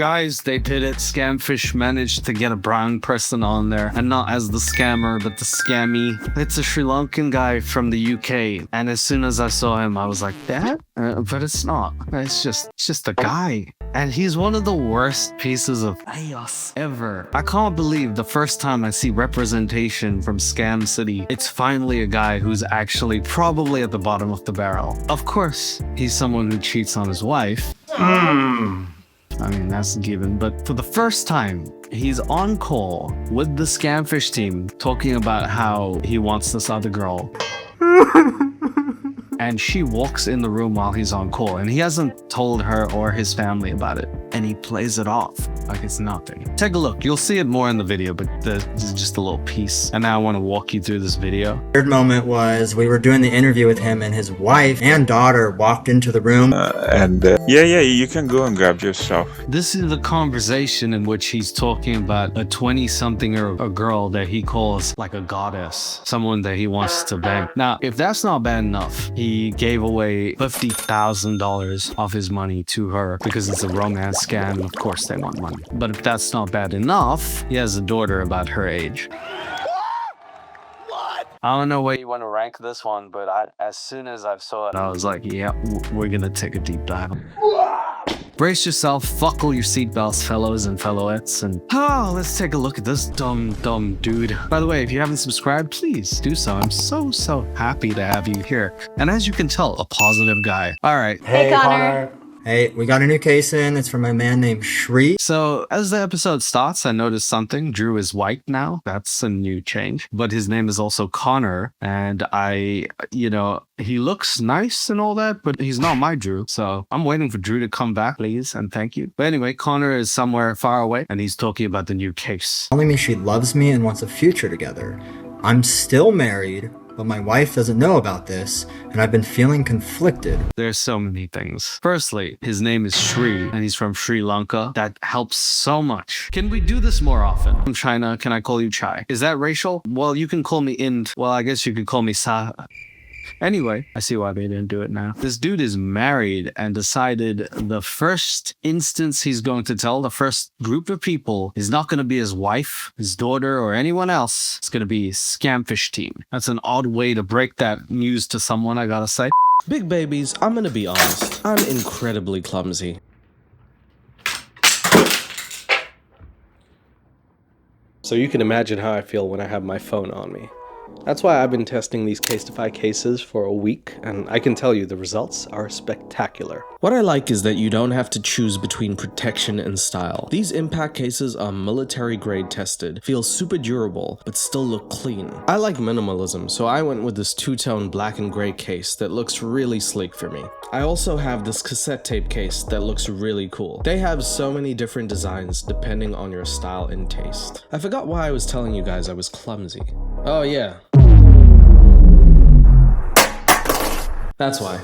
Guys, they did it. Scamfish managed to get a brown person on there, and not as the scammer, but the scammy. It's a Sri Lankan guy from the UK, and as soon as I saw him, I was like, that? But it's not. It's just a guy. And he's one of the worst pieces of chaos ever. I can't believe the first time I see representation from Scam City, it's finally a guy who's actually probably at the bottom of the barrel. Of course, he's someone who cheats on his wife. I mean, that's a given. But for the first time, he's on call with the Scamfish team talking about how he wants this other girl. And she walks in the room while he's on call, and he hasn't told her or his family about it. And he plays it off like it's nothing. Take a look. You'll see it more in the video, but this is just a little piece. And now I want to walk you through this video. Third moment was we were doing the interview with him, and his wife and daughter walked into the room. Yeah, you can go and grab your stuff. This is the conversation in which he's talking about a 20-something or a girl that he calls like a goddess, someone that he wants to bang. Now, if that's not bad enough, he gave away $50,000 of his money to her because it's a romance scam, and of course they want money. But if that's not bad enough, he has a daughter about her age. I don't know where you want to rank this one, but as soon as I saw it, I was like, yeah, we're gonna take a deep dive. Brace yourself, buckle your seatbelts, fellows and fellowettes, and let's take a look at this dumb dude. By the way, if you haven't subscribed, please do so. I'm so happy to have you here. And as you can tell, a positive guy. All right. Hey, Connor. Hey, we got a new case in. It's from a man named Shri. So as the episode starts, I noticed something. Drew is white now. That's a new change. But his name is also Connor. And he looks nice and all that, but he's not my Drew. So I'm waiting for Drew to come back, please, and thank you. But anyway, Connor is somewhere far away, and he's talking about the new case. Telling me she loves me and wants a future together. I'm still married, but my wife doesn't know about this, and I've been feeling conflicted. There's so many things. Firstly, his name is Shri, and he's from Sri Lanka. That helps so much. Can we do this more often? From China, can I call you Chai? Is that racial? Well, you can call me Ind. Well, I guess you could call me Sa. Anyway, I see why they didn't do it now. This dude is married and decided the first instance he's going to tell, the first group of people, is not going to be his wife, his daughter, or anyone else. It's going to be Scamfish team. That's an odd way to break that news to someone, I gotta say. Big babies, I'm gonna be honest. I'm incredibly clumsy. So you can imagine how I feel when I have my phone on me. That's why I've been testing these Casetify cases for a week, and I can tell you the results are spectacular. What I like is that you don't have to choose between protection and style. These impact cases are military grade tested, feel super durable, but still look clean. I like minimalism, so I went with this two-tone black and gray case that looks really sleek for me. I also have this cassette tape case that looks really cool. They have so many different designs depending on your style and taste. I forgot why I was telling you guys I was clumsy. Oh yeah. That's why.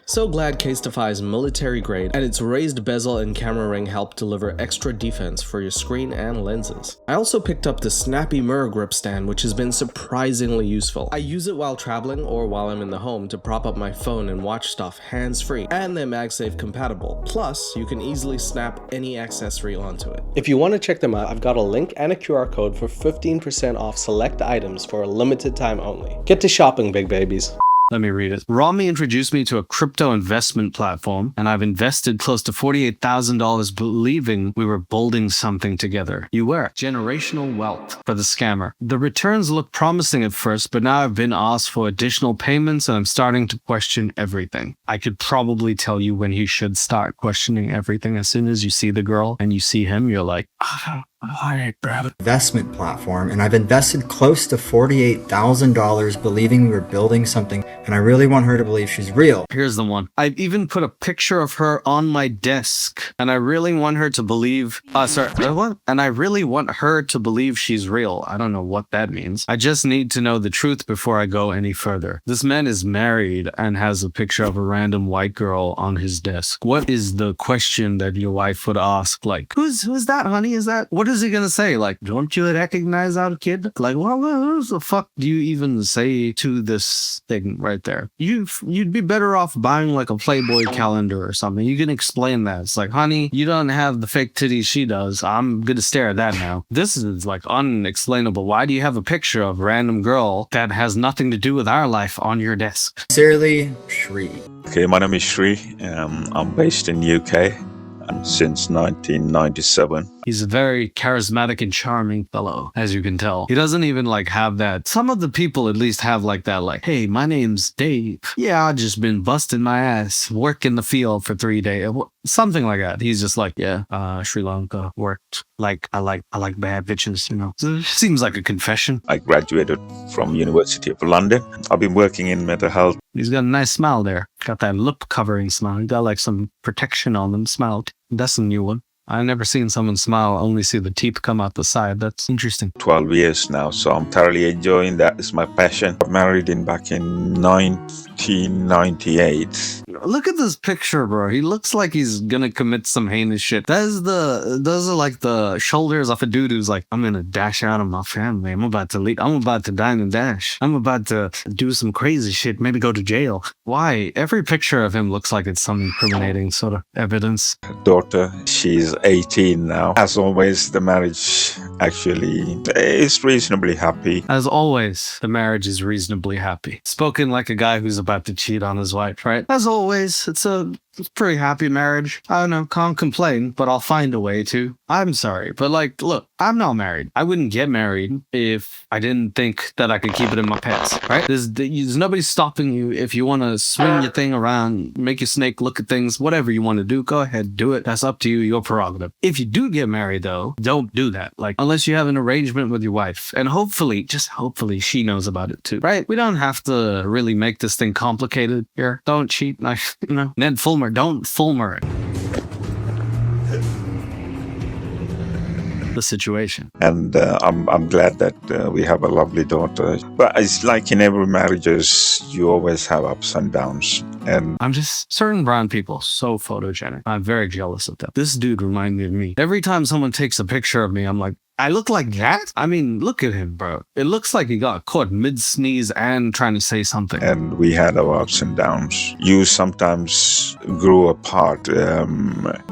So glad Casetify is military grade, and its raised bezel and camera ring help deliver extra defense for your screen and lenses. I also picked up the snappy mirror grip stand, which has been surprisingly useful. I use it while traveling or while I'm in the home to prop up my phone and watch stuff hands-free, and they're MagSafe compatible. Plus, you can easily snap any accessory onto it. If you want to check them out, I've got a link and a QR code for 15% off select items for a limited time only. Get to shopping, big babies. Let me read it. Rami introduced me to a crypto investment platform, and I've invested close to $48,000 believing we were building something together. You were. Generational wealth for the scammer. The returns look promising at first, but now I've been asked for additional payments, and I'm starting to question everything. I could probably tell you when you should start questioning everything. As soon as you see the girl and you see him, you're like, alright, bro. Investment platform, and I've invested close to $48,000 believing we were building something, and I really want her to believe she's real. Here's the one. I've even put a picture of her on my desk, and I really want her to believe, what? And I really want her to believe she's real. I don't know what that means. I just need to know the truth before I go any further. This man is married and has a picture of a random white girl on his desk. What is the question that your wife would ask? Like, who's that, honey? What is he gonna say? Like, don't you recognize our kid? Like, what the fuck do you even say to this thing right there? You'd be better off buying like a Playboy calendar or something. You can explain that. It's like, honey, you don't have the fake titties she does. I'm gonna stare at that now. This is like unexplainable. Why do you have a picture of a random girl that has nothing to do with our life on your desk? Sincerely, Shri. Okay, my name is Shri. I'm based in UK since 1997. He's a very charismatic and charming fellow, as you can tell. He doesn't even like have that. Some of the people at least have like that, like, hey, my name's Dave. Yeah, I've just been busting my ass, work in the field for 3 days. Something like that. He's just like, yeah, Sri Lanka, worked. Like, I like bad bitches, you know. So it seems like a confession. I graduated from University of London. I've been working in mental health. He's got a nice smile there. Got that lip covering smile. He got like some protection on them. Smile. That's a new one. I've never seen someone smile, only see the teeth come out the side. That's interesting. 12 years now, so I'm thoroughly enjoying that. It's my passion. I married back in 1998. Look at this picture, bro. He looks like he's gonna commit some heinous shit. Those are like the shoulders of a dude who's like, I'm gonna dash out of my family. I'm about to leave. I'm about to dine and dash. I'm about to do some crazy shit, maybe go to jail. Why? Every picture of him looks like it's some incriminating sort of evidence. Daughter, she's 18 now. As always, the marriage actually is reasonably happy. As always, the marriage is reasonably happy. Spoken like a guy who's about to cheat on his wife, right? As always, it's a pretty happy marriage. I don't know, can't complain, but I'll find a way to. I'm sorry, but like, look, I'm not married. I wouldn't get married if I didn't think that I could keep it in my pants, right? There's nobody stopping you. If you want to swing your thing around, make your snake look at things, whatever you want to do, go ahead, do it. That's up to you, your prerogative. If you do get married though, don't do that. Like, unless you have an arrangement with your wife. And hopefully, just hopefully she knows about it too, right? We don't have to really make this thing complicated here. Don't cheat. Like, you know, Ned Fulmer, don't Fulmer it. The situation. And I'm glad that we have a lovely daughter. But it's like in every marriages, you always have ups and downs. And I'm just certain brown people so photogenic. I'm very jealous of them. This dude reminded me. Every time someone takes a picture of me, I'm like, I look like that? I mean, look at him, bro. It looks like he got caught mid-sneeze and trying to say something. And we had our ups and downs. You sometimes grew apart,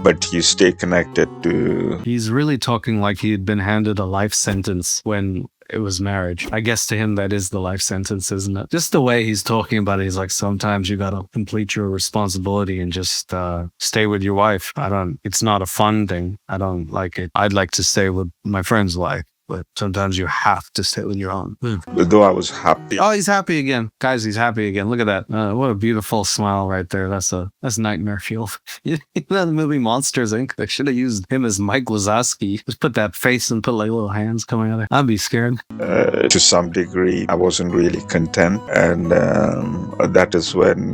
but you stay connected to... He's really talking like he had been handed a life sentence when it was marriage. I guess to him that is the life sentence, isn't it? Just the way he's talking about it, he's like, sometimes you gotta complete your responsibility and just stay with your wife. It's not a fun thing. I don't like it. I'd like to stay with my friend's wife, but sometimes you have to stay with your own. Though I was happy. Oh, he's happy again. Guys, he's happy again. Look at that. What a beautiful smile right there. That's nightmare fuel. You know the movie Monsters, Inc.? They should have used him as Mike Wazowski. Just put that face and put like little hands coming out of there. I'd be scared. To some degree, I wasn't really content. And that is when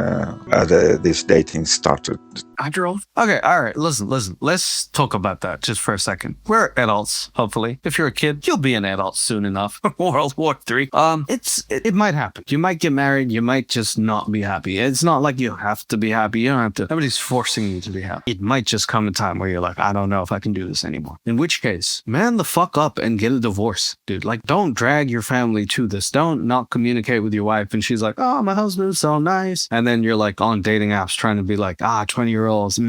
this dating started. I drove. Okay, all right. Listen. Let's talk about that just for a second. We're adults, hopefully. If you're a kid, you'll be an adult soon enough. World War III. It might happen. You might get married. You might just not be happy. It's not like you have to be happy. You don't have to. Nobody's forcing you to be happy. It might just come a time where you're like, I don't know if I can do this anymore. In which case, man the fuck up and get a divorce, dude. Like, don't drag your family to this. Don't not communicate with your wife. And she's like, oh, my husband's so nice. And then you're like on dating apps trying to be like, 20-year-olds.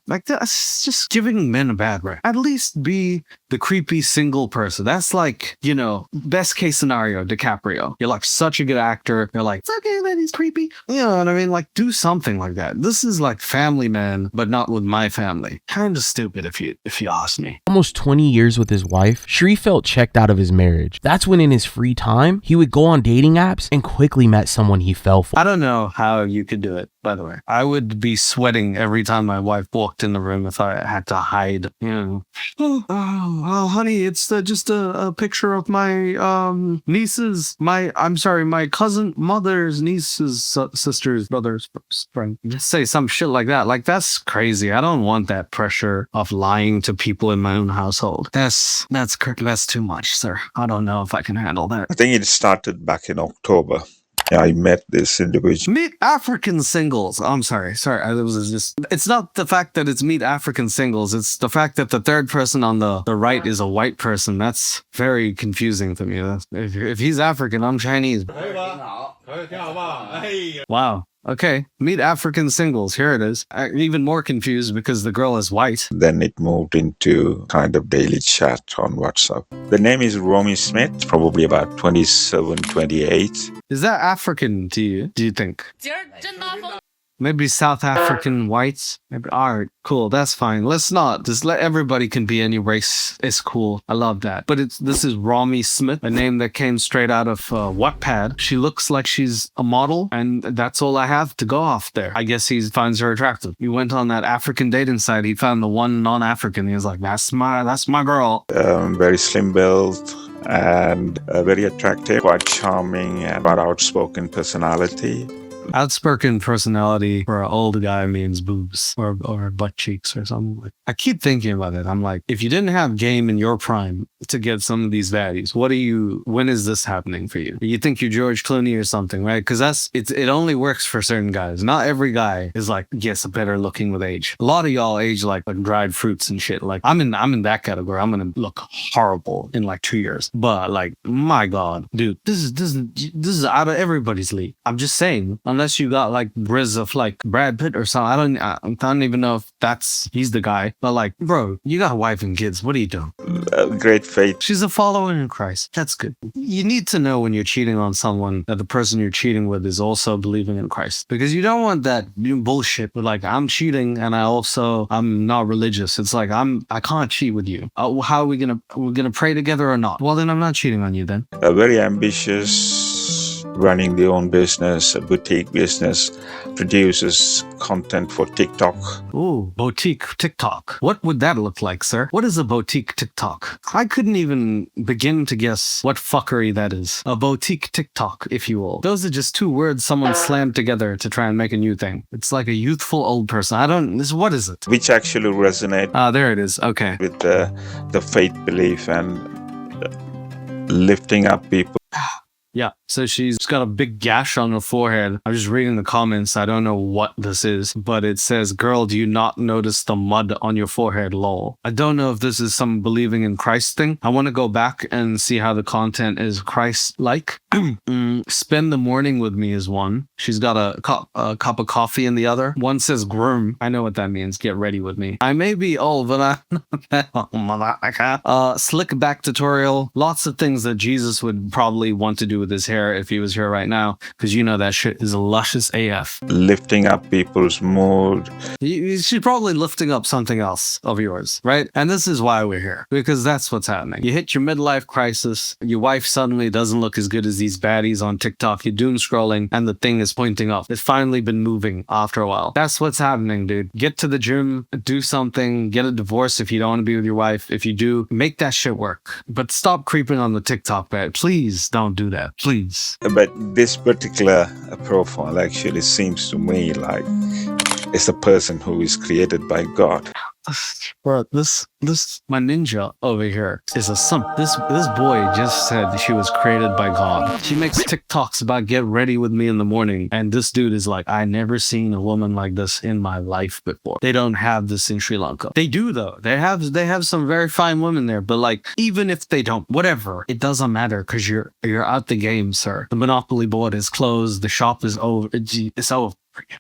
Like, that's just giving men a bad rap. At least be the creepy single person. That's like, you know, best case scenario, DiCaprio. You're like such a good actor. You're like, it's okay that he's creepy. You know what I mean? Like, do something like that. This is like Family Man, but not with my family. Kind of stupid if you ask me. Almost 20 years with his wife, Shri felt checked out of his marriage. That's when in his free time, he would go on dating apps and quickly met someone he fell for. I don't know how you could do it, by the way. I would be sweating every time my wife walked in the room if I had to hide, you know. Oh, honey, it's just a picture of my niece's, my cousin, mother's niece's sister's brother's friend. Just say some shit like that. Like, that's crazy. I don't want that pressure of lying to people in my own household. That's too much, sir. I don't know if I can handle that. I think it started back in October. I met this individual. Meet African singles. I'm sorry. It's not the fact that it's meet African singles. It's the fact that the third person on the right is a white person. That's very confusing to me. If he's African, I'm Chinese. Wow. Okay. Meet African singles. Here it is. I'm even more confused because the girl is white. Then it moved into kind of daily chat on WhatsApp. The name is Romy Smith, probably about 27, 28. Is that African to you, do you think? Maybe South African whites. Maybe. All right, cool. That's fine. Let's not. Just let everybody can be any race. It's cool. I love that. But this is Romy Smith, a name that came straight out of Wattpad. She looks like she's a model, and that's all I have to go off there. I guess he finds her attractive. He went on that African dating site. He found the one non-African. He was like, that's my girl. Very slim build and very attractive, quite charming, and quite outspoken personality. Outspoken personality for an old guy means boobs or butt cheeks or something. I keep thinking about it. I'm like, if you didn't have game in your prime to get some of these values, when is this happening for you? You think you're George Clooney or something, right? Because it only works for certain guys. Not every guy is like, yes, better looking with age. A lot of y'all age like dried fruits and shit. Like I'm in that category. I'm gonna look horrible in like 2 years. But like, my God, dude, this is out of everybody's league. I'm just saying. Unless you got like Riz of like Brad Pitt or something. I don't even know if he's the guy. But like, bro, you got a wife and kids. What are you doing? Great faith. She's a follower in Christ. That's good. You need to know when you're cheating on someone that the person you're cheating with is also believing in Christ. Because you don't want that bullshit with like, I'm cheating and I'm not religious. It's like, I can't cheat with you. How are we're gonna pray together or not? Well, then I'm not cheating on you then. Very ambitious. Running their own business, a boutique business, produces content for TikTok. Ooh, boutique TikTok. What would that look like, sir? What is a boutique TikTok? I couldn't even begin to guess what fuckery that is. A boutique TikTok, if you will. Those are just two words someone slammed together to try and make a new thing. It's like a youthful old person. What is it? Which actually resonate. There it is. Okay. With the faith belief and lifting up people. Yeah, so she's got a big gash on her forehead. I'm just reading the comments. I don't know what this is, but it says, girl, do you not notice the mud on your forehead, lol. I don't know if this is some believing in Christ thing. I want to go back and see how the content is Christ-like. Spend the morning with me is one. She's got a cup of coffee in the other. One says groom. I know what that means. Get ready with me. I may be old, but slick back tutorial. Lots of things that Jesus would probably want to do with his hair if he was here right now, because you know that shit is luscious AF. Lifting up people's mood. She's probably lifting up something else of yours, right? And this is why we're here, because that's what's happening. You hit your midlife crisis, your wife suddenly doesn't look as good as these baddies on TikTok, you're doom scrolling, and the thing is pointing up. It's finally been moving after a while. That's what's happening, dude. Get to the gym, do something, get a divorce if you don't want to be with your wife. If you do, make that shit work. But stop creeping on the TikTok bed. Please don't do that. Please. But this particular profile actually seems to me like it's a person who is created by God. Bro, this my ninja over here is a simp. This boy just said she was created by God. She makes TikToks about get ready with me in the morning, and this dude is like, I never seen a woman like this in my life before. They don't have this in Sri Lanka. They do though. They have some very fine women there, but like, even if they don't, whatever, it doesn't matter because you're out the game, sir. The Monopoly board is closed. The shop is over. It's over.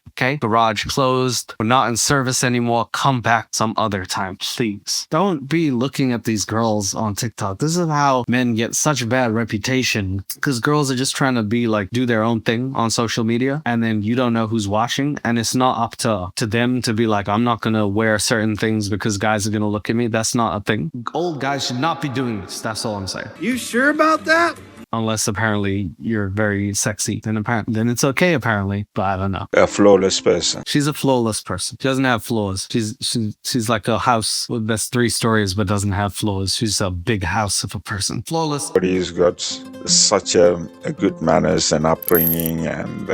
Okay, garage closed. We're not in service anymore. Come back some other time, please. Don't be looking at these girls on TikTok. This is how men get such a bad reputation, because girls are just trying to be like, do their own thing on social media, and then you don't know who's watching, and it's not up to them to be like, I'm not gonna wear certain things because guys are gonna look at me. That's not a thing. Old guys should not be doing this. That's all I'm saying. You sure about that? Unless apparently you're very sexy, then it's okay apparently, but I don't know. A flawless person. She's a flawless person. She doesn't have flaws. She's like a house that's 3 stories but doesn't have flaws. She's a big house of a person. Flawless. But he's got such a good manners and upbringing and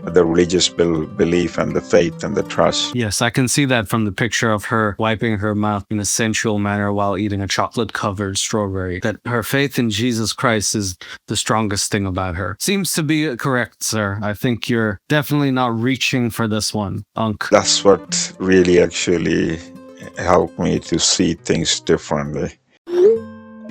the religious belief and the faith and the trust. Yes, I can see that from the picture of her wiping her mouth in a sensual manner while eating a chocolate-covered strawberry. That her faith in Jesus Christ is the strongest thing about her. Seems to be correct, sir. I think you're definitely not reaching for this one, Unc. That's what really actually helped me to see things differently.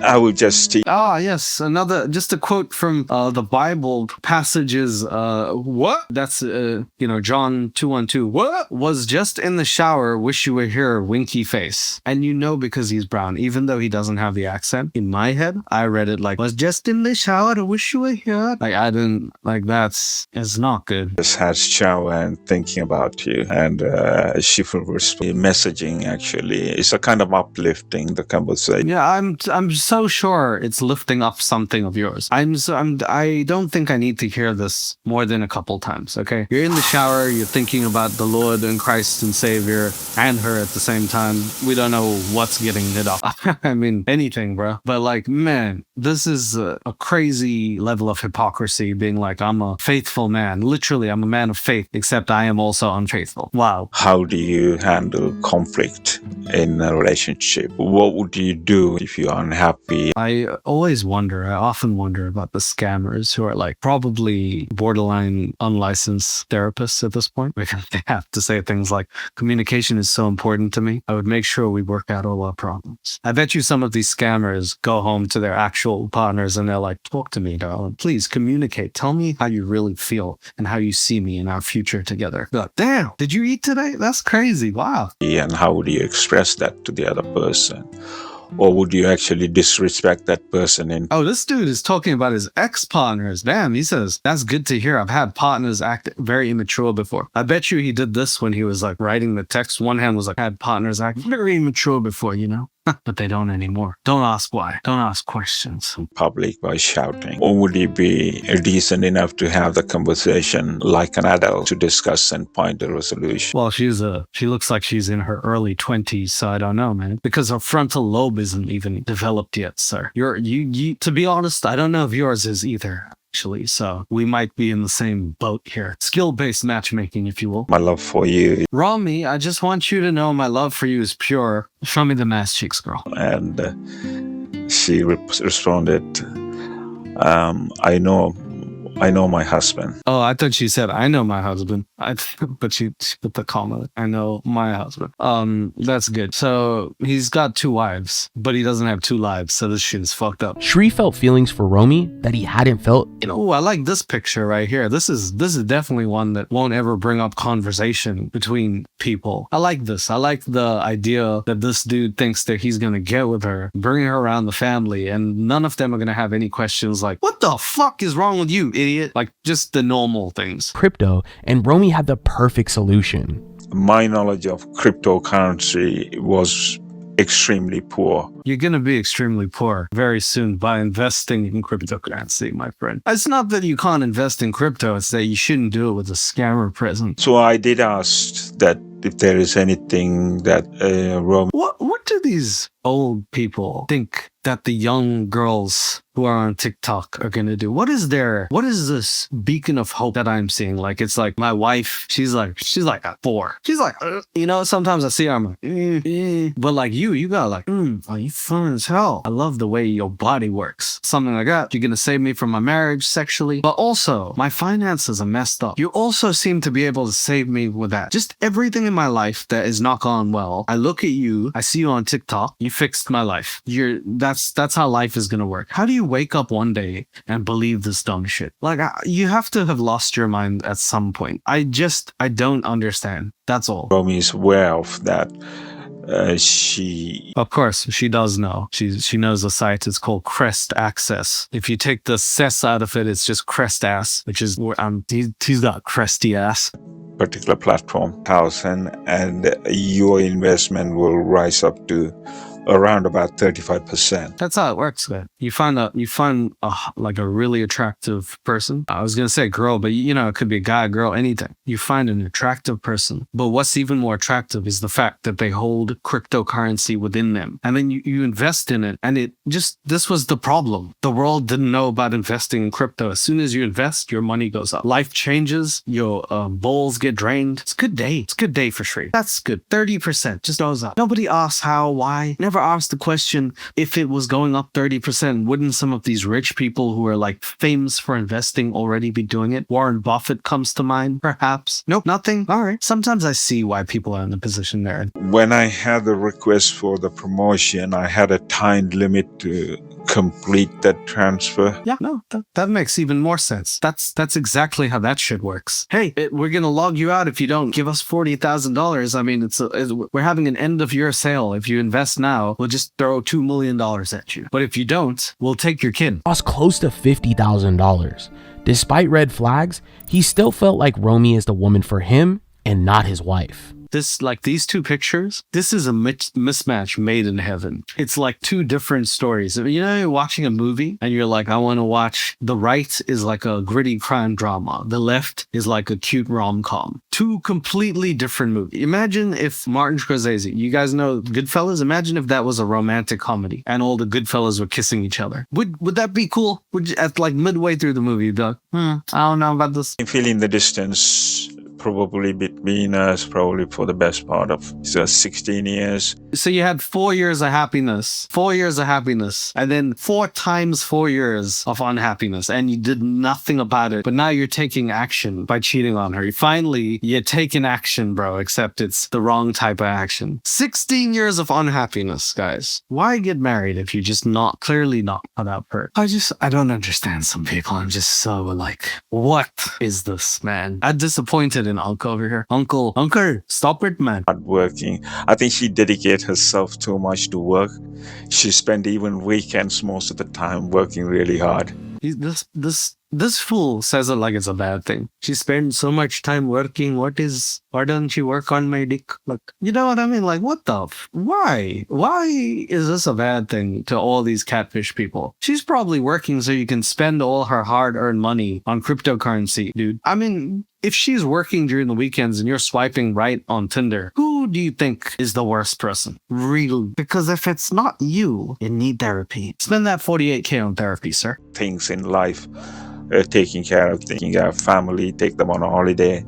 I would just Yes, just a quote from the Bible passages. What? That's, John 2:12. What? Was just in the shower, wish you were here, winky face. And you know because he's brown, even though he doesn't have the accent. In my head, I read it like, was just in the shower, wish you were here. Like, I didn't, like, it's not good. just had shower and thinking about you. And she was messaging actually. It's a kind of uplifting the conversation. Yeah, I'm so sure it's lifting up something of yours. I don't think I need to hear this more than a couple times, okay? You're in the shower, you're thinking about the Lord and Christ and Savior and her at the same time. We don't know what's getting lit up. I mean, anything, bro. But like, man, this is a crazy level of hypocrisy, being like, I'm a faithful man. Literally, I'm a man of faith, except I am also unfaithful. Wow. How do you handle conflict in a relationship? What would you do if you're unhappy? I often wonder about the scammers who are like probably borderline unlicensed therapists at this point, because they have to say things like, communication is so important to me. I would make sure we work out all our problems. I bet you some of these scammers go home to their actual partners and they're like, talk to me, darling. Please communicate. Tell me how you really feel and how you see me in our future together. They're like, damn, did you eat today? That's crazy. Wow. And how would you express that to the other person? Or would you actually disrespect that person? Oh, this dude is talking about his ex-partners. Damn, he says, that's good to hear. I've had partners act very immature before. I bet you he did this when he was like writing the text. One hand was like, had partners act very immature before, you know? But they don't anymore. Don't ask why. Don't ask questions. In public by shouting? Or would you be decent enough to have the conversation like an adult to discuss and find a resolution? Well, she looks like she's in her early 20s, so I don't know, man. Because her frontal lobe isn't even developed yet, sir. You to be honest, I don't know if yours is either. Actually, so we might be in the same boat here. Skill-based matchmaking, if you will. My love for you. Rami, I just want you to know my love for you is pure. Show me the ass cheeks, girl. And she responded, I know my husband. Oh, I thought she said, I know my husband. But she put the comma. I know my husband. That's good. So he's got 2 wives, but he doesn't have 2 lives. So this shit is fucked up. Shri felt feelings for Romy that he hadn't felt. I like this picture right here. This is definitely one that won't ever bring up conversation between people. I like this. I like the idea that this dude thinks that he's gonna get with her, bring her around the family, and none of them are gonna have any questions like, what the fuck is wrong with you, idiot? Like, just the normal things. Crypto, and Romy had the perfect solution. My knowledge of cryptocurrency was extremely poor. You're going to be extremely poor very soon by investing in cryptocurrency, my friend. It's not that you can't invest in crypto, it's that you shouldn't do it with a scammer present. So I did ask that if there is anything that Romy... What do these old people think that the young girls who are on TikTok are going to do? What is this beacon of hope that I'm seeing? Like, it's like my wife, she's like a 4. She's like, sometimes I see her, I'm like, But like you got like, are you fun as hell? I love the way your body works. Something like that. You're going to save me from my marriage sexually, but also my finances are messed up. You also seem to be able to save me with that. Just everything in my life that is not gone well. I look at you, I see you on TikTok, you fixed my life. That's how life is going to work. How do you wake up one day and believe this dumb shit? Like, you have to have lost your mind at some point. I don't understand. That's all. Romy is aware of that. Of course, she does know. She knows the site is called Crest Access. If you take the cess out of it, it's just Crest Ass, which is, he's got cresty ass. Particular platform, 1,000, and your investment will rise up to around about 35%. That's how it works, man. You find like a really attractive person. I was gonna say girl, but you know, it could be a guy, girl, anything. You find an attractive person. But what's even more attractive is the fact that they hold cryptocurrency within them. And then you invest in it. And this was the problem. The world didn't know about investing in crypto. As soon as you invest, your money goes up. Life changes, your bowls get drained. It's a good day. It's a good day for Shri. That's good. 30% just goes up. Nobody asks how, why. Never asked the question if it was going up 30%. Wouldn't some of these rich people who are like famous for investing already be doing it? Warren Buffett comes to mind, perhaps. Nope, nothing. All right. Sometimes I see why people are in the position they're in. When I had the request for the promotion, I had a time limit to complete that transfer. Yeah, no, that makes even more sense. That's exactly how that shit works. Hey, we're gonna log you out if you don't give us $40,000. I mean, we're having an end of year sale. If you invest now, we'll just throw $2 million at you. But if you don't, we'll take your kid. Cost close to $50,000. Despite red flags, he still felt like Romy is the woman for him and not his wife. These two pictures, this is a mismatch made in heaven. It's like two different stories. You know, you're watching a movie and you're like, I want to watch. The right is like a gritty crime drama. The left is like a cute rom-com. Two completely different movies. Imagine if Martin Scorsese, you guys know Goodfellas? Imagine if that was a romantic comedy and all the Goodfellas were kissing each other. Would that be cool? Would you, at like midway through the movie, you'd be like, I don't know about this. Feeling the distance probably between us, probably for the best part of 16 years. So you had 4 years of happiness, and then 4 times 4 years of unhappiness, and you did nothing about it. But now you're taking action by cheating on her. You're taking action, bro, except it's the wrong type of action. 16 years of unhappiness, guys. Why get married if you're just clearly not cut out for it? I don't understand some people. I'm just so like, what is this, man? I'm disappointed in Uncle over here. Uncle, stop it, man. Hardworking. I think she dedicated herself too much to work. She spent even weekends most of the time working really hard. This fool says it like it's a bad thing. She spends so much time working. Why doesn't she work on my dick? Like, you know what I mean? Like, what the why? Why is this a bad thing to all these catfish people? She's probably working so you can spend all her hard-earned money on cryptocurrency, dude. I mean, if she's working during the weekends and you're swiping right on Tinder, who do you think is the worst person? Really? Because if it's not you need therapy. Spend that $48K on therapy, sir. Things in life. Taking care of family, take them on a holiday,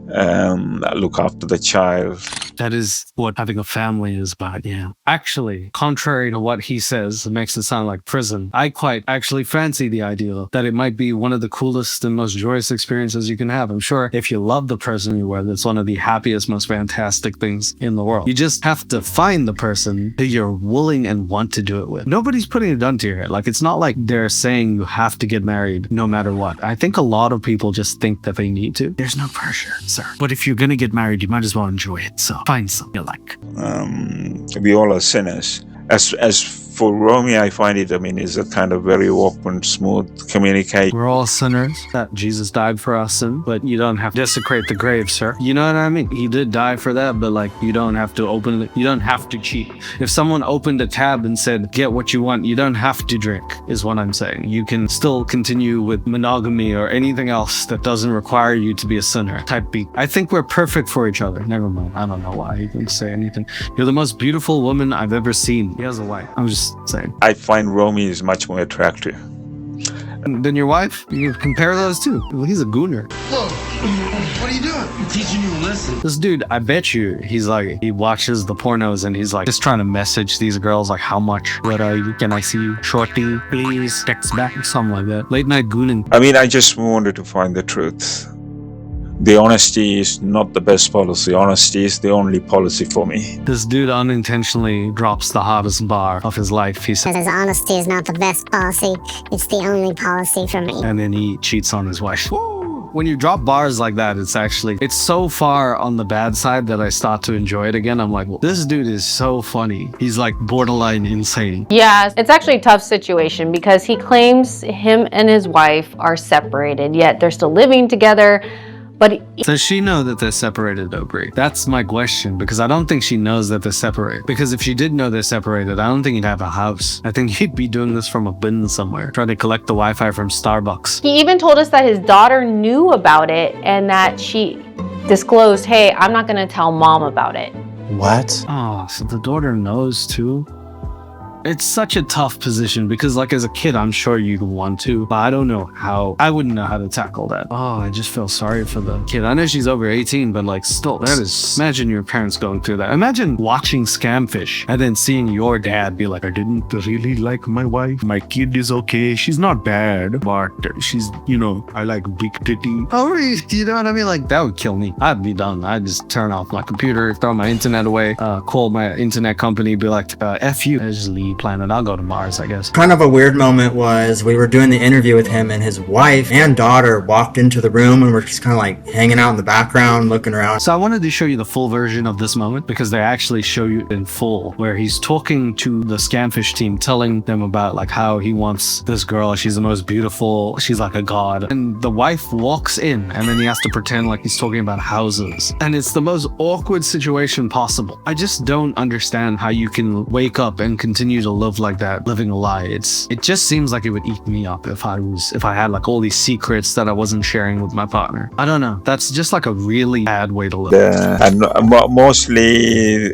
look after the child. That is what having a family is about, yeah. Actually, contrary to what he says, it makes it sound like prison. I quite actually fancy the idea that it might be one of the coolest and most joyous experiences you can have. I'm sure if you love the person you're with, it's one of the happiest, most fantastic things in the world. You just have to find the person who you're willing and want to do it with. Nobody's putting a gun to your head. Like, it's not like they're saying you have to get married no matter what. I think a lot of people just think that they need to. There's no pressure, sir. But if you're gonna get married, you might as well enjoy it. So find something you like. We all are sinners. As for Romy, I find it, it's a kind of very open, smooth communication. We're all sinners. That Jesus died for our sin, but you don't have to desecrate the grave, sir. You know what I mean? He did die for that, but like, you don't have to open it. You don't have to cheat. If someone opened a tab and said, get what you want, you don't have to drink, is what I'm saying. You can still continue with monogamy or anything else that doesn't require you to be a sinner. Type B. I think we're perfect for each other. Never mind. I don't know why I even say anything. You're the most beautiful woman I've ever seen. He has a wife. I'm just saying. I find Romy is much more attractive. And then your wife? You can compare those two. Well, he's a gooner. Whoa, what are you doing? I'm teaching you a lesson. This dude, I bet you, he's like, he watches the pornos and he's like, just trying to message these girls like, how much? What are you? Can I see you? Shorty, please, text back, something like that. Late night gooning. I just wanted to find the truth. The honesty is not the best policy. Honesty is the only policy for me. This dude unintentionally drops the hottest bar of his life. He says, honesty is not the best policy. It's the only policy for me. And then he cheats on his wife. When you drop bars like that, it's so far on the bad side that I start to enjoy it again. I'm like, well, this dude is so funny. He's like borderline insane. Yeah, it's actually a tough situation because he claims him and his wife are separated, yet they're still living together. But Does she know that they're separated, though, Brie? That's my question, because I don't think she knows that they're separated. Because if she did know they're separated, I don't think he'd have a house. I think he'd be doing this from a bin somewhere, trying to collect the Wi-Fi from Starbucks. he even told us that his daughter knew about it and that she disclosed, hey, I'm not going to tell mom about it. What? Oh, so the daughter knows too? It's such a tough position because, like, as a kid, I'm sure you'd want to, but I don't know how. I wouldn't know how to tackle that. Oh, I just feel sorry for the kid. I know she's over 18, but like, still, that is. Imagine your parents going through that. Imagine watching Scamfish and then seeing your dad be like, I didn't really like my wife. My kid is okay. She's not bad, but she's, you know, I like big titty. Oh, you know what I mean? Like, that would kill me. I'd be done. I'd just turn off my computer, throw my internet away, call my internet company, be like, F you. I just leave planet. I'll go to Mars, I guess. Kind of a weird moment was we were doing the interview with him and his wife and daughter walked into the room and we're just kind of like hanging out in the background, looking around. So I wanted to show you the full version of this moment because they actually show you in full where he's talking to the Scamfish team, telling them about like how he wants this girl. She's the most beautiful. She's like a god. And the wife walks in and then he has to pretend like he's talking about houses. And it's the most awkward situation possible. I just don't understand how you can wake up and continue to live like that, living a lie. It just seems like it would eat me up if I had like all these secrets that I wasn't sharing with my partner. I don't know. That's just like a really bad way to live. And mostly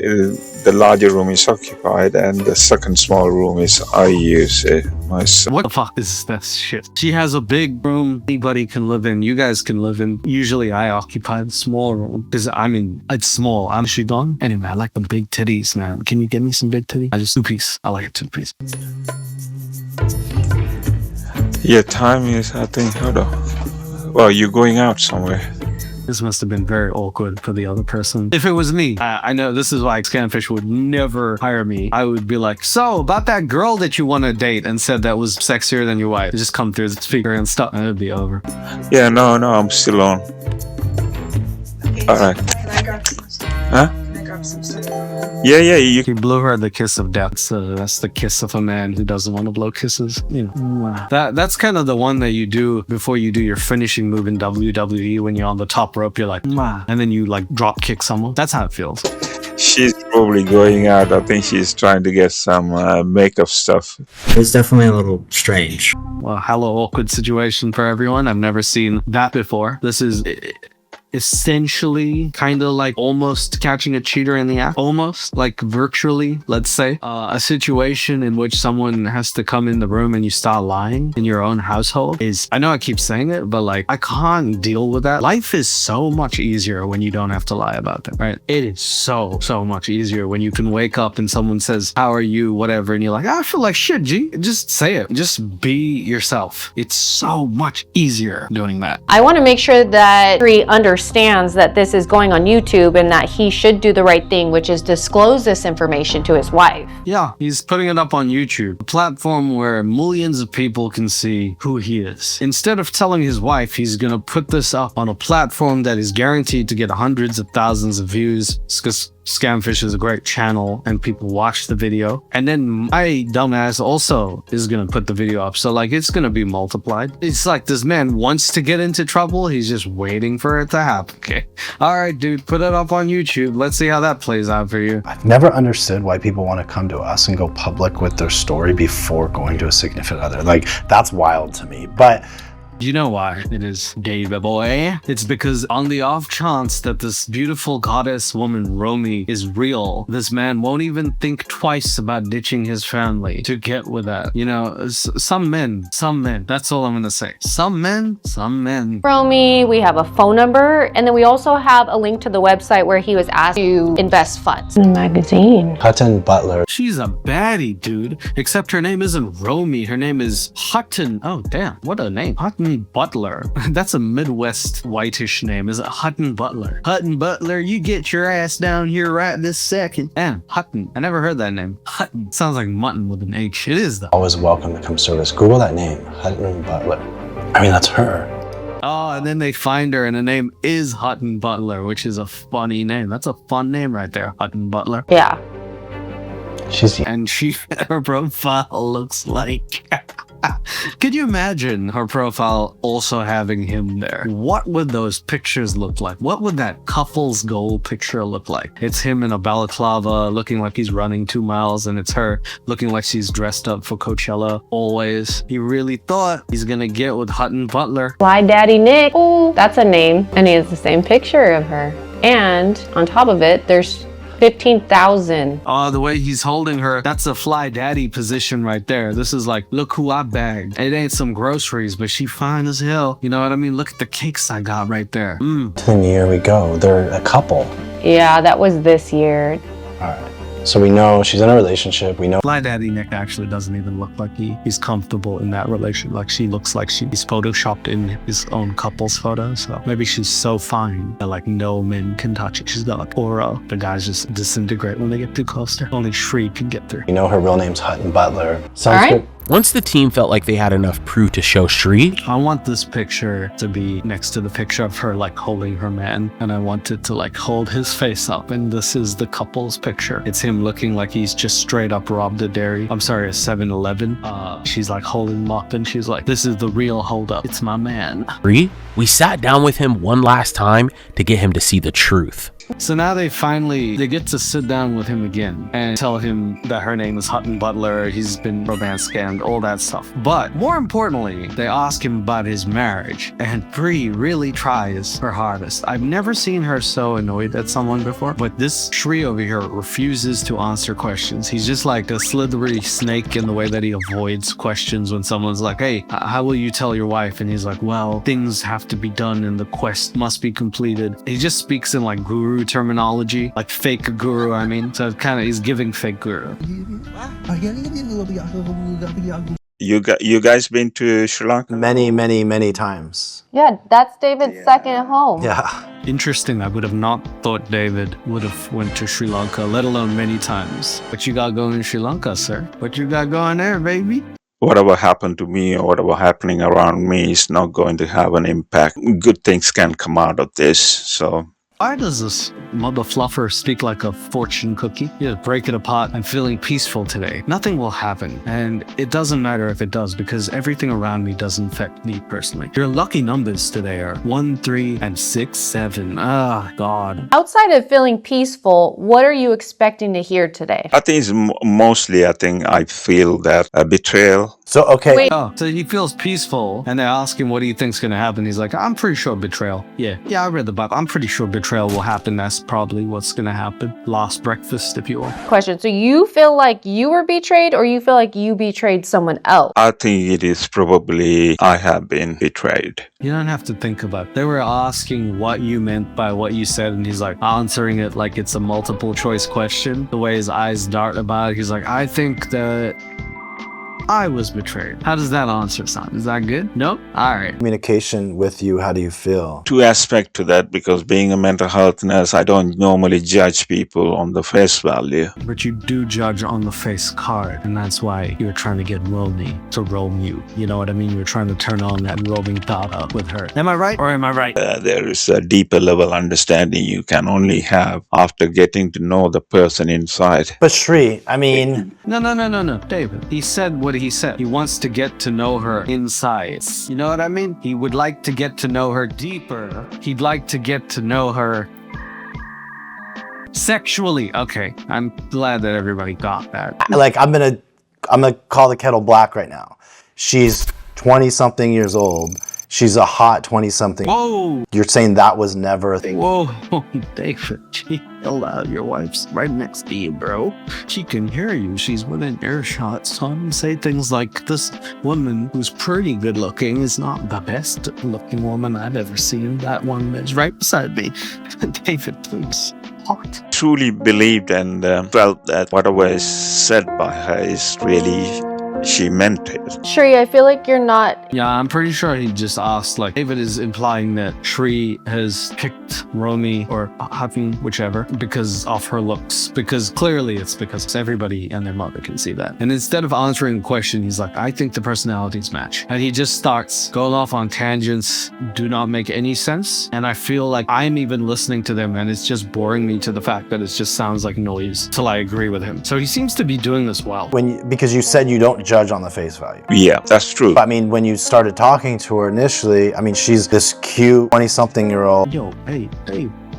the larger room is occupied and the second small room is I use it myself. What the fuck is this shit? She has a big room anybody can live in. You guys can live in. Usually I occupy the small room because I mean, it's small. I'm she gone? Anyway, I like the big titties, man. Can you get me some big titties? I just two-piece. I like it two-piece. Yeah, time is, I think, hold on. Well, you're going out somewhere. This must have been very awkward for the other person. If it was me, I know this is why Scamfish would never hire me. I would be like, so about that girl that you want to date and said that was sexier than your wife. Just come through the speaker and stuff and it'd be over. Yeah, no, I'm still on. Okay, all right. Can I grab some? Huh? Can I grab some stuff? Yeah, you He blew her the kiss of death. So that's the kiss of a man who doesn't want to blow kisses. You know, that's kind of the one that you do before you do your finishing move in WWE. When you're on the top rope, you're like, and then you like drop kick someone. That's how it feels. She's probably going out. I think she's trying to get some makeup stuff. It was definitely a little strange. Well, hello, awkward situation for everyone. I've never seen that before. This is essentially kind of like almost catching a cheater in the act, almost like virtually, let's say, a situation in which someone has to come in the room and you start lying in your own household is, I know I keep saying it, but like, I can't deal with that. Life is so much easier when you don't have to lie about them, right? It is so much easier when you can wake up and someone says, how are you, whatever, and you're like, I feel like shit, G. Just say it. Just be yourself. It's so much easier doing that. I want to make sure that Sri understands that this is going on YouTube and that he should do the right thing, which is disclose this information to his wife. Yeah, he's putting it up on YouTube, a platform where millions of people can see who he is. Instead of telling his wife he's gonna put this up on a platform that is guaranteed to get hundreds of thousands of views, because Scamfish is a great channel and people watch the video. And then my dumbass also is gonna put the video up. So like, it's gonna be multiplied. It's like this man wants to get into trouble. He's just waiting for it to happen. Okay. All right, dude, put it up on YouTube. Let's see how that plays out for you. I've never understood why people want to come to us and go public with their story before going to a significant other. Like, that's wild to me. But You know why it is, Gabe boy? It's because on the off chance that this beautiful goddess woman, Romy, is real, this man won't even think twice about ditching his family to get with that. You know, some men, that's all I'm gonna say. Some men. Romy, we have a phone number, and then we also have a link to the website where he was asked to invest funds. In the magazine. Hutton Butler. She's a baddie, dude. Except her name isn't Romy, her name is Hutton. Oh, damn, what a name. Hutton Butler. That's a Midwest whitish name, is it? Hutton Butler. Hutton Butler, you get your ass down here right this second. Damn, Hutton. I never heard that name. Hutton. Sounds like mutton with an H. It is though. Always welcome to come service. Google that name, Hutton Butler. I mean, that's her. Oh, and then they find her and the name is Hutton Butler, which is a funny name. That's a fun name right there, Hutton Butler. Yeah. She's And her profile looks like Could you imagine her profile also having him there? What would those pictures look like? What would that couple's goal picture look like? It's him in a balaclava looking like he's running 2 miles, and it's her looking like she's dressed up for Coachella always. He really thought he's gonna get with Hutton Butler. Fly Daddy Nick. Oh, that's a name. And he has the same picture of her. And on top of it, there's 15,000. Oh, the way he's holding her, that's a fly daddy position right there. This is like, look who I bagged. It ain't some groceries, but she fine as hell. You know what I mean? Look at the cakes I got right there. Then here we go. They're a couple. Yeah, that was this year. All right. So we know she's in a relationship. We know. Fly Daddy Nick actually doesn't even look like he's comfortable in that relationship. Like, she looks like she's photoshopped in his own couple's photo. So maybe she's so fine that like no men can touch it. She's got like aura. The guys just disintegrate when they get too close to her. Only Shri can get through. We know her real name's Hutton Butler. Sounds All right. good. Once the team felt like they had enough proof to show Shri, I want this picture to be next to the picture of her like holding her man, and I want it to like hold his face up, and this is the couple's picture. It's him looking like he's just straight up robbed a 7-Eleven. She's like holding him up, and she's like, this is the real hold up. It's my man. Shri, we sat down with him one last time to get him to see the truth. So now they get to sit down with him again and tell him that her name is Hutton Butler, he's been romance scammed, all that stuff. But more importantly, they ask him about his marriage, and Bree really tries her hardest. I've never seen her so annoyed at someone before, but this Shri over here refuses to answer questions. He's just like a slithery snake in the way that he avoids questions when someone's like, hey, how will you tell your wife? And he's like, well, things have to be done and the quest must be completed. He just speaks in like guru terminology, like fake guru, I mean. So kind of he's giving fake guru. You guys been to Sri Lanka? Many times. Yeah, that's David's second home. Yeah. Interesting. I would have not thought David would have went to Sri Lanka, let alone many times. What you got going in Sri Lanka, sir? What you got going there, baby? Whatever happened to me or whatever happening around me is not going to have an impact. Good things can come out of this, so... Why does this mother fluffer speak like a fortune cookie? Yeah, break it apart. I'm feeling peaceful today. Nothing will happen. And it doesn't matter if it does, because everything around me doesn't affect me personally. Your lucky numbers today are 1, 3, and 6, 7. Ah, God. Outside of feeling peaceful, what are you expecting to hear today? I think it's mostly, I feel that a betrayal. So, okay. Wait. Oh, so he feels peaceful, and they ask him what do you think's gonna happen. He's like, I'm pretty sure betrayal. Yeah, I read the Bible. I'm pretty sure betrayal will happen. That's probably what's gonna happen. Last breakfast, if you will. Question. So you feel like you were betrayed, or you feel like you betrayed someone else? I think it is probably I have been betrayed. You don't have to think about it. They were asking what you meant by what you said, and he's like answering it like it's a multiple choice question. The way his eyes dart about it, he's like, I think that I was betrayed. How does that answer sound? Is that good? Nope? All right. Communication with you, how do you feel? Two aspects to that, because being a mental health nurse, I don't normally judge people on the face value. But you do judge on the face card, and that's why you're trying to get Romy to roam you. You know what I mean? You're trying to turn on that roaming data with her. Am I right or am I right? There is a deeper level understanding you can only have after getting to know the person inside. But Shri, I mean... No, David. He said what he said. He wants to get to know her inside. You know what I mean? He would like to get to know her deeper. He'd like to get to know her sexually. Okay, I'm glad that everybody got that. Like, I'm gonna call the kettle black right now. She's 20-something years old. She's a hot 20-something. Whoa! You're saying that was never a thing? Whoa, David, she held out. Your wife's right next to you, bro. She can hear you. She's within earshot. Some say things like, this woman who's pretty good looking is not the best looking woman I've ever seen. That one is right beside me. David, please. Hot. Truly believed and felt that whatever is said by her is really... she meant it. Shri, I feel like you're not... Yeah, I'm pretty sure he just asked, like, David is implying that Shri has picked Romy or Hutton, whichever, because of her looks. Because clearly it's because everybody and their mother can see that. And instead of answering the question, he's like, I think the personalities match. And he just starts going off on tangents, do not make any sense. And I feel like I'm even listening to them and it's just boring me to the fact that it just sounds like noise till I agree with him. So he seems to be doing this well. Because you said you don't judge on the face value. Yeah, that's true. I mean, when you started talking to her initially, I mean, she's this cute 20-something-year-old. Yo, hey,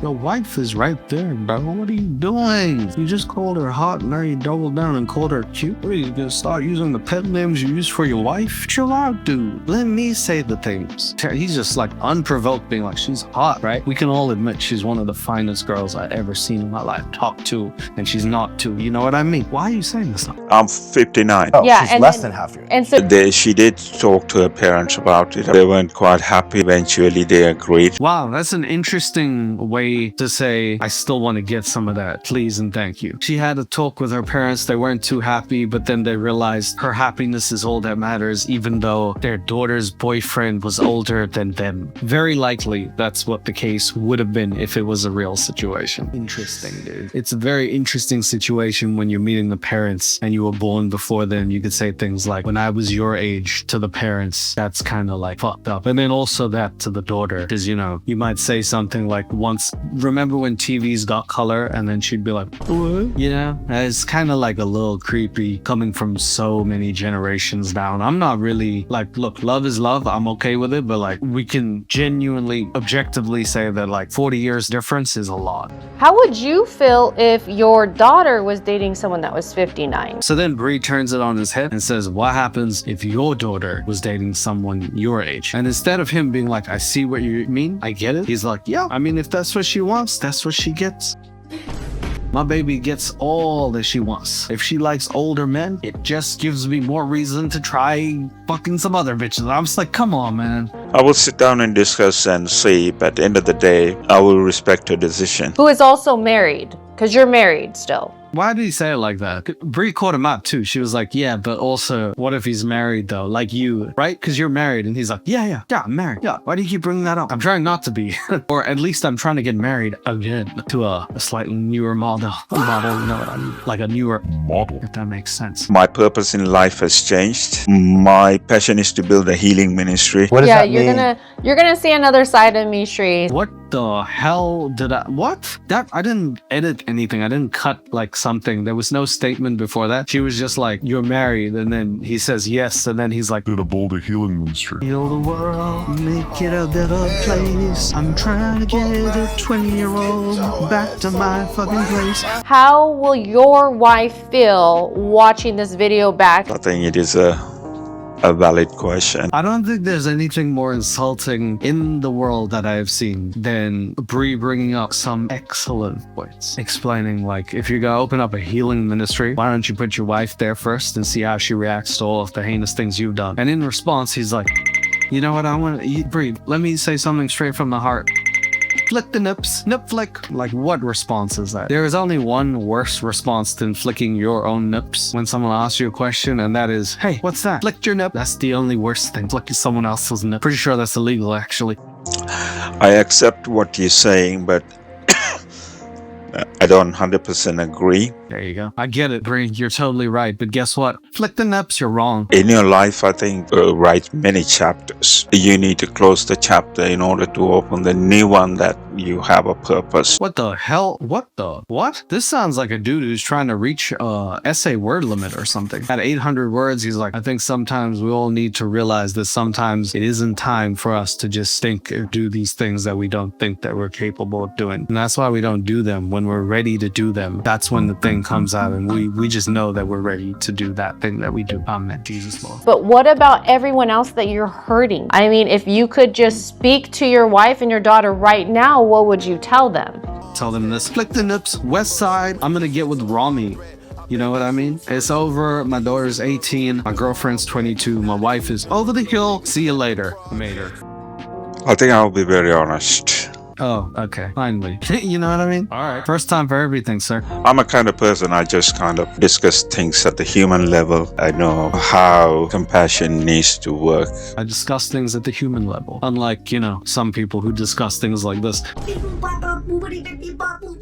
your wife is right there, bro. What are you doing? You just called her hot and now you doubled down and called her cute? What are you gonna start using the pet names you use for your wife? Chill out, dude. Let me say the things. He's just like unprovoked being like, she's hot, right? We can all admit she's one of the finest girls I've ever seen in my life. Talk to, and she's not too. You know what I mean? Why are you saying this? I'm 59. Oh, Yeah, she's and less then- than half your age. And so She did talk to her parents about it. They weren't quite happy. Eventually, they agreed. Wow, that's an interesting way to say, I still want to get some of that, please and thank you. She had a talk with her parents. They weren't too happy, but then they realized her happiness is all that matters, even though their daughter's boyfriend was older than them. Very likely that's what the case would have been if it was a real situation. Interesting, dude. It's a very interesting situation when you're meeting the parents and you were born before then. You could say things like, when I was your age, to the parents. That's kind of like fucked up. And then also that to the daughter, because, you know, you might say something like, once, remember when TVs got color? And then she'd be like, what? You know, it's kind of like a little creepy coming from so many generations down. I'm not really like, look, love is love. I'm okay with it. But like, we can genuinely, objectively say that like 40 years difference is a lot. how would you feel if your daughter was dating someone that was 59? So then Bree turns it on his head and says, what happens if your daughter was dating someone your age? And instead of him being like, I see what you mean, I get it, he's like, yeah, I mean, if that's what she wants, that's what she gets. My baby gets all that she wants. If she likes older men, it just gives me more reason to try fucking some other bitches. I'm just like, come on, man. I will sit down and discuss and see, but at the end of the day, I will respect her decision. Who is also married, because you're married still. Why did he say it like that? Bree caught him out too. She was like, yeah, but also, what if he's married though? Like you, right? Because you're married. And he's like, yeah, I'm married. Yeah, why do you keep bringing that up? I'm trying not to be. Or at least I'm trying to get married again to a slightly newer model. You know what I mean? Like a newer model, if that makes sense. My purpose in life has changed. My passion is to build a healing ministry. What does Yeah, that mean? you're gonna see another side of me, Shri. What the hell did what? That, I didn't edit anything. I didn't cut like something. There was no statement before that. She was just like, you're married. And then he says yes. And then he's like, Gonna build a healing ministry. heal the world, make it a better place. I'm trying to get a 20-year-old back to my fucking place. How will your wife feel watching this video back? I think it is a valid question. I don't think there's anything more insulting in the world that I've seen than Bree bringing up some excellent points. Explaining like, if you're gonna open up a healing ministry, why don't you put your wife there first and see how she reacts to all of the heinous things you've done? And in response, he's like, you know what, Bree, let me say something straight from the heart. Flick the nips, nip flick. Like, what response is that? There is only one worse response than flicking your own nips when someone asks you a question, and that is, hey, what's that? Flicked your nip. That's the only worst thing. Flicking someone else's nip. Pretty sure that's illegal, actually. I accept what you're saying, but I don't 100% agree. There you go. I get it, Bree. You're totally right. But guess what? Flick the nips, you're wrong. In your life, I think, write many chapters. You need to close the chapter in order to open the new one that you have a purpose. What the hell? What? This sounds like a dude who's trying to reach essay word limit or something. At 800 words, he's like, I think sometimes we all need to realize that sometimes it isn't time for us to just think or do these things that we don't think that we're capable of doing. And that's why we don't do them. When we're ready to do them, that's when the thing comes out and we just know that we're ready to do that thing that we do. Amen. Jesus Lord. But what about everyone else that you're hurting? I mean, if you could just speak to your wife and your daughter right now, what would you tell them? Tell them this. Flick the nips. West Side. I'm gonna get with Rami. You know what I mean? It's over. My daughter's 18. My girlfriend's 22. My wife is over the hill. See you later. Mater. I think I'll be very honest. Oh, okay. Finally. You know what I mean? All right. First time for everything, sir. I'm a kind of person, I just kind of discuss things at the human level. I know how compassion needs to work. I discuss things at the human level. Unlike, you know, some people who discuss things like this.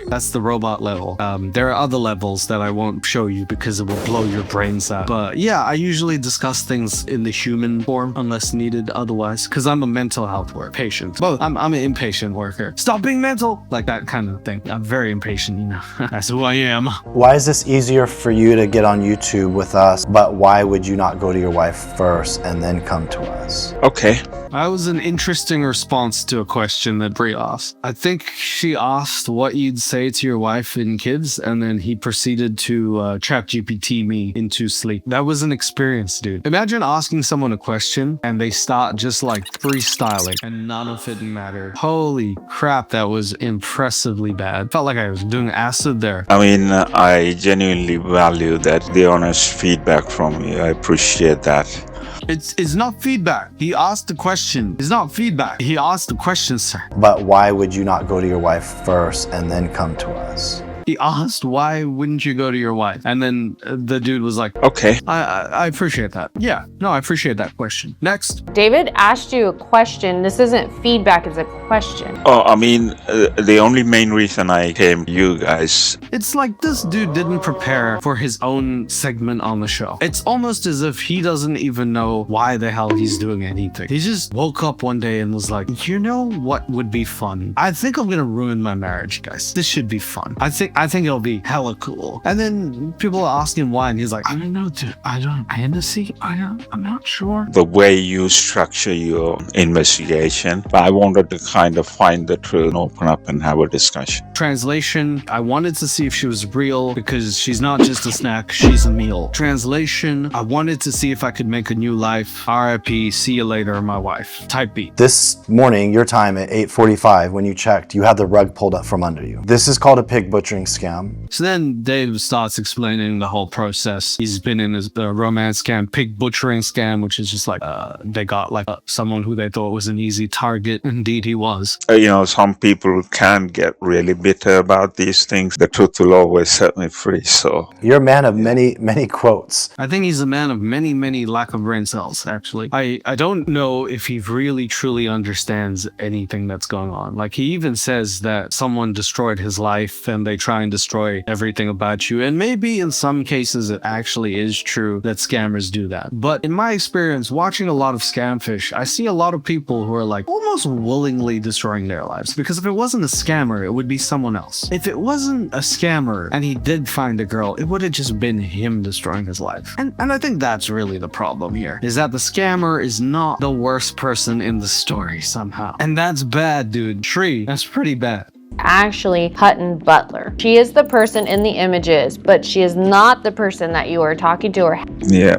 That's the robot level. There are other levels that I won't show you because it will blow your brains out. But yeah, I usually discuss things in the human form unless needed otherwise, because I'm a mental health patient. Well, I'm an impatient worker. Stop being mental! Like that kind of thing. I'm very impatient, you know. That's who I am. Why is this easier for you to get on YouTube with us, but why would you not go to your wife first and then come to us? Okay. That was an interesting response to a question that Brie asked. I think she asked what you'd say to your wife and kids, and then he proceeded to ChatGPT me into sleep. That was an experience, dude. Imagine asking someone a question and they start just like freestyling and none of it mattered. Holy crap, that was impressively bad. Felt like I was doing acid there. I mean, I genuinely value that, the honest feedback from you. I appreciate that. It's not feedback. He asked the question. It's not feedback. He asked the question, sir. But why would you not go to your wife first and then come to us? He asked, why wouldn't you go to your wife? And then the dude was like, okay. I appreciate that. Yeah, no, I appreciate that question. Next. David asked you a question. This isn't feedback, it's a question. Oh, I mean, the only main reason I came to you guys. It's like this dude didn't prepare for his own segment on the show. It's almost as if he doesn't even know why the hell he's doing anything. He just woke up one day and was like, you know what would be fun? I think I'm gonna ruin my marriage, guys. This should be fun. I think it'll be hella cool. And then people are asking why, and he's like, I don't know, dude. I'm not sure. The way you structure your investigation, I wanted to kind of find the truth and open up and have a discussion. Translation, I wanted to see if she was real because she's not just a snack, she's a meal. Translation, I wanted to see if I could make a new life. RIP, see you later, my wife. Type B. This morning, your time at 8:45, when you checked, you had the rug pulled up from under you. This is called a pig butchering scam. So then Dave starts explaining the whole process. He's been in his romance scam, pig butchering scam, which is just like they got like someone who they thought was an easy target. Indeed, he was. You know, some people can get really bitter about these things. The truth will always set me free. So you're a man of many quotes. I think he's a man of many lack of brain cells. Actually, I don't know if he really truly understands anything that's going on. Like he even says that someone destroyed his life and they try and destroy everything about you. And maybe in some cases it actually is true that scammers do that. But in my experience, watching a lot of Scamfish, I see a lot of people who are like almost willingly destroying their lives. Because if it wasn't a scammer, it would be someone else. If it wasn't a scammer and he did find a girl, it would have just been him destroying his life. And I think that's really the problem here, is that the scammer is not the worst person in the story somehow. And that's bad, dude. Tree, that's pretty bad. Actually, Hutton Butler. She is the person in the images, but she is not the person that you are talking to or. Yeah.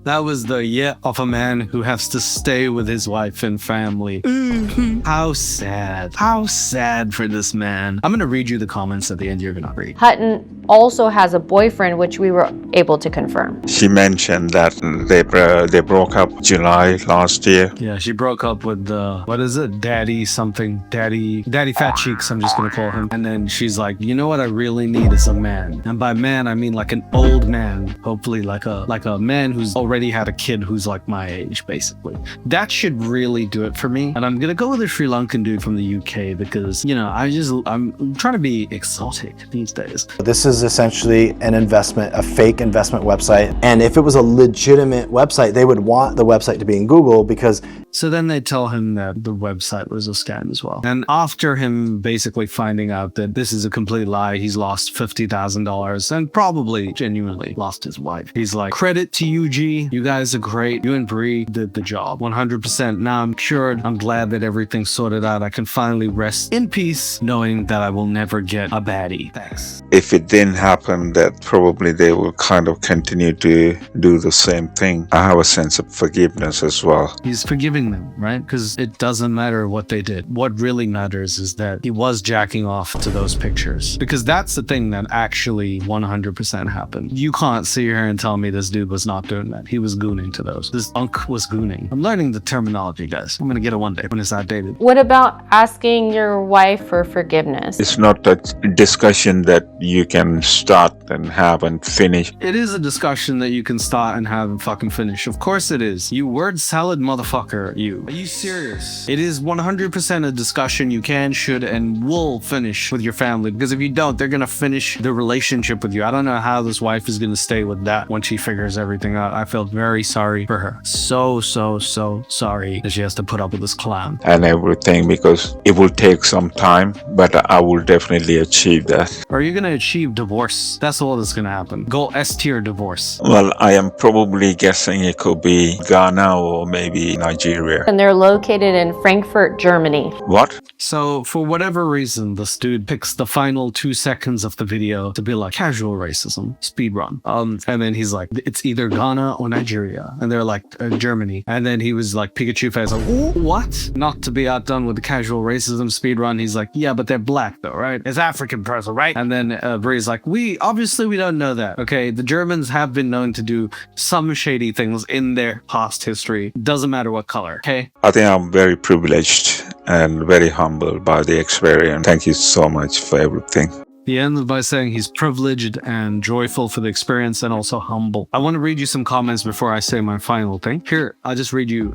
That was the of a man who has to stay with his wife and family. How sad. How sad for this man. I'm gonna read you the comments at the end. You're gonna read. Hutton also has a boyfriend, which we were able to confirm. She mentioned that they broke up July last year. Yeah, she broke up with what is it? Daddy something. Daddy Fat Cheeks, I'm just gonna call him. And then she's like, you know what I really need is a man. And by man, I mean like an old man. Hopefully like a man who's already had a kid who's like my age, basically. That should really do it for me. And I'm gonna go with a Sri Lankan dude from the UK because, you know, I'm trying to be exotic these days. This is essentially a fake investment website. And if it was a legitimate website, they would want the website to be in Google because. So then they tell him that the website was a scam as well. And after him basically finding out that this is a complete lie, he's lost $50,000 and probably genuinely lost his wife. He's like, credit to you, G. You guys are great. You and Bree did the job 100%. Now I'm cured. I'm glad that everything's sorted out. I can finally rest in peace knowing that I will never get a baddie. Thanks. If it didn't happen, that probably they will kind of continue to do the same thing. I have a sense of forgiveness as well. He's forgiving them, right? Because it doesn't matter what they did. What really matters is that he was jacking off to those pictures. Because that's the thing that actually 100% happened. You can't sit here and tell me this dude was not doing that. He was gooning to those. This unk was gooning. I'm learning the terminology, guys. I'm gonna get it one day when it's outdated. What about asking your wife for forgiveness? It's not a discussion that you can start and have and finish. It is a discussion that you can start and have and fucking finish. Of course it is. You word salad motherfucker. after you. Are you serious? It is 100% a discussion you can, should, and will finish with your family, because if you don't, they're gonna finish the relationship with you. I don't know how this wife is gonna stay with that when she figures everything out. I feel very sorry for her. So sorry that she has to put up with this clown. And everything, because it will take some time, but I will definitely achieve that. Are you gonna achieve divorce? That's all that's gonna happen. Go S-tier divorce. Well, I am probably guessing it could be Ghana or maybe Nigeria. And they're located in Frankfurt, Germany. What? So for whatever reason, this dude picks the final 2 seconds of the video to be like casual racism, speedrun. And then he's like, it's either Ghana or Nigeria. And they're like, Germany. And then he was like, Pikachu face, like, what? Not to be outdone with the casual racism speedrun. He's like, yeah, but they're black though, right? It's African person, right? And then Bree's like, we don't know that. Okay, the Germans have been known to do some shady things in their past history. Doesn't matter what color, okay? I think I'm very privileged and very humbled by the experience. Thank you so much for everything. He ends by saying he's privileged and joyful for the experience and also humble. I want to read you some comments before I say my final thing. Here, I'll just read you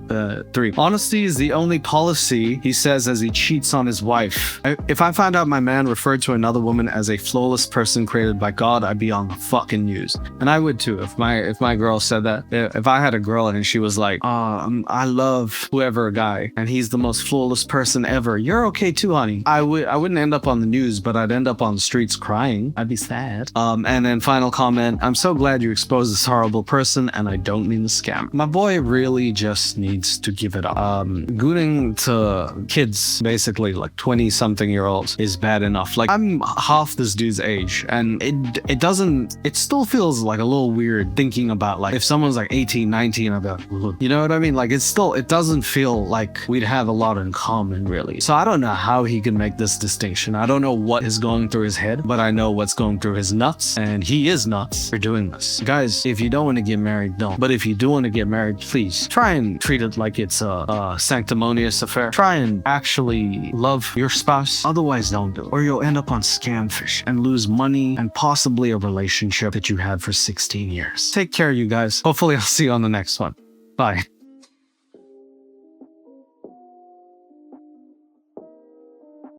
3. Honesty is the only policy, he says as he cheats on his wife. If I found out my man referred to another woman as a flawless person created by God, I'd be on the fucking news. And I would too, if my girl said that. If I had a girl and she was like, I love whoever guy, and he's the most flawless person ever, you're okay too, honey. I wouldn't end up on the news, but I'd end up on the street crying. I'd be sad. And then final comment, I'm so glad you exposed this horrible person, and I don't mean to scam. My boy really just needs to give it up. Gooning to kids, basically like 20-something-year-olds, is bad enough. Like, I'm half this dude's age, and it still feels like a little weird thinking about, like, if someone's like 18, 19, I'd be like, ugh. You know what I mean? Like, it doesn't feel like we'd have a lot in common, really. So I don't know how he can make this distinction. I don't know what is going through his head, but I know what's going through his nuts, and he is nuts for doing this. Guys, if you don't want to get married, don't. But if you do want to get married, please try and treat it like it's a sanctimonious affair. Try and actually love your spouse. Otherwise, don't do it, or you'll end up on Scamfish and lose money and possibly a relationship that you had for 16 years. Take care, you guys. Hopefully, I'll see you on the next one. Bye.